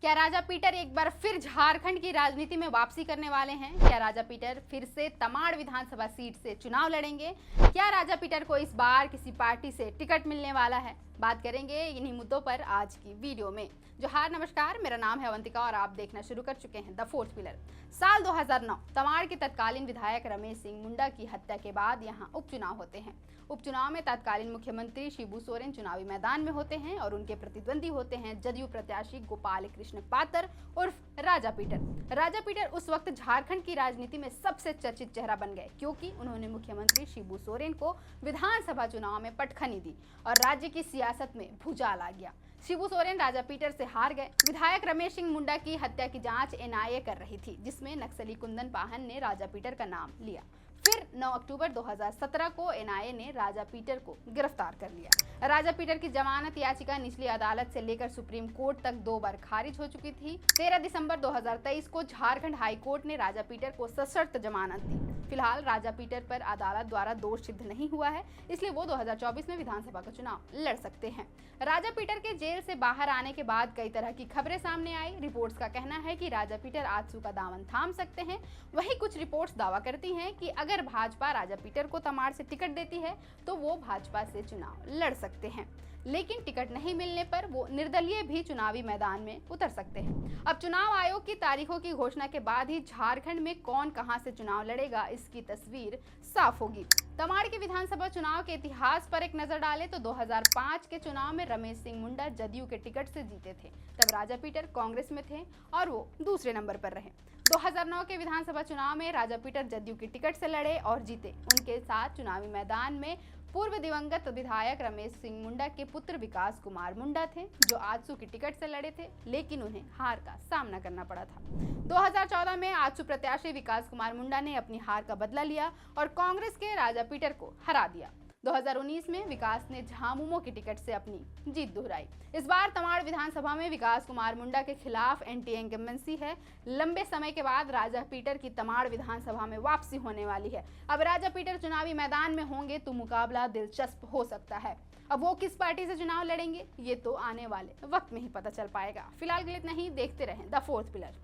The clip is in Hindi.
क्या राजा पीटर एक बार फिर झारखंड की राजनीति में वापसी करने वाले हैं? क्या राजा पीटर फिर से तमाड़ विधानसभा सीट से चुनाव लड़ेंगे? क्या राजा पीटर को इस बार किसी पार्टी से टिकट मिलने वाला है? बात करेंगे इन्हीं मुद्दों पर आज की वीडियो में। जोहार, नमस्कार, मेरा नाम है अवंतिका और आप देखना शुरू कर चुके हैं द फोर्थ पिलर। साल 2009 तमाड़ के तत्कालीन विधायक रमेश सिंह मुंडा की हत्या के बाद यहाँ उपचुनाव होते हैं। उपचुनाव में तत्कालीन मुख्यमंत्री शिबू सोरेन चुनावी मैदान में होते हैं और उनके प्रतिद्वंदी होते हैं जदयू प्रत्याशी गोपाल कृष्ण पातर उर्फ राजा पीटर। राजा पीटर उस वक्त झारखंड की राजनीति में सबसे चर्चित चेहरा बन गए क्योंकि उन्होंने मुख्यमंत्री शिबू सोरेन को विधानसभा चुनाव में पटखनी दी और राज्य की सियासत में भूचाल आ गया। शिबू सोरेन राजा पीटर से हार गए। विधायक रमेश सिंह मुंडा की हत्या की जांच एनआईए कर रही थी, जिसमें नक्सली कुंदन पाहन ने राजा पीटर का नाम लिया। फिर 9 अक्टूबर 2017 को एनआईए ने राजा पीटर को गिरफ्तार कर लिया। राजा पीटर की जमानत याचिका निचली अदालत से लेकर सुप्रीम कोर्ट तक 2 बार खारिज हो चुकी थी। 13 दिसंबर 2023 को झारखंड हाई कोर्ट ने राजा पीटर को सशर्त जमानत दी। फिलहाल राजा पीटर पर अदालत द्वारा दोष सिद्ध नहीं हुआ है, इसलिए वो 2024 में विधानसभा का चुनाव लड़ सकते हैं। राजा पीटर के जेल से बाहर आने के बाद कई तरह की खबरें सामने आई। रिपोर्ट्स का कहना है कि राजा पीटर आजसू का दामन थाम सकते हैं। वहीं कुछ रिपोर्ट्स दावा करती हैं कि अगर भाजपा राजा पीटर को तमाड़ से टिकट देती है तो वो भाजपा से चुनाव लड़ सकते हैं, लेकिन टिकट नहीं मिलने पर वो निर्दलीय भी चुनावी मैदान में उतर सकते हैं। अब चुनाव आयोग की तारीखों की घोषणा के बाद ही झारखंड में कौन कहां से चुनाव लड़ेगा इसकी तस्वीर साफ होगी। तमाड़ के विधानसभा चुनाव के इतिहास पर एक नजर डालें तो 2005 के चुनाव में रमेश सिंह मुंडा जदयू के टिकट से जीते थे। तब राजा पीटर कांग्रेस में थे और वो दूसरे नंबर पर रहे। 2009 के विधानसभा चुनाव में राजा पीटर जदयू की टिकट से लड़े और जीते। उनके साथ चुनावी मैदान में पूर्व दिवंगत विधायक रमेश सिंह मुंडा के पुत्र विकास कुमार मुंडा थे, जो आजसू की टिकट से लड़े थे, लेकिन उन्हें हार का सामना करना पड़ा था। 2014 में आजसू प्रत्याशी विकास कुमार मुंडा ने अपनी हार का बदला लिया और कांग्रेस के राजा पीटर को हरा दिया। 2019 में विकास ने झामुमो की टिकट से अपनी जीत दोहराई। इस बार तमाड़ विधानसभा में विकास कुमार मुंडा के खिलाफ एंटी इंकम्बेंसी है। लंबे समय के बाद राजा पीटर की तमाड़ विधानसभा में वापसी होने वाली है। अब राजा पीटर चुनावी मैदान में होंगे तो मुकाबला दिलचस्प हो सकता है। अब वो किस पार्टी से चुनाव लड़ेंगे ये तो आने वाले वक्त में ही पता चल पाएगा। फिलहाल के लिए इतना ही। देखते रहें द फोर्थ पिलर।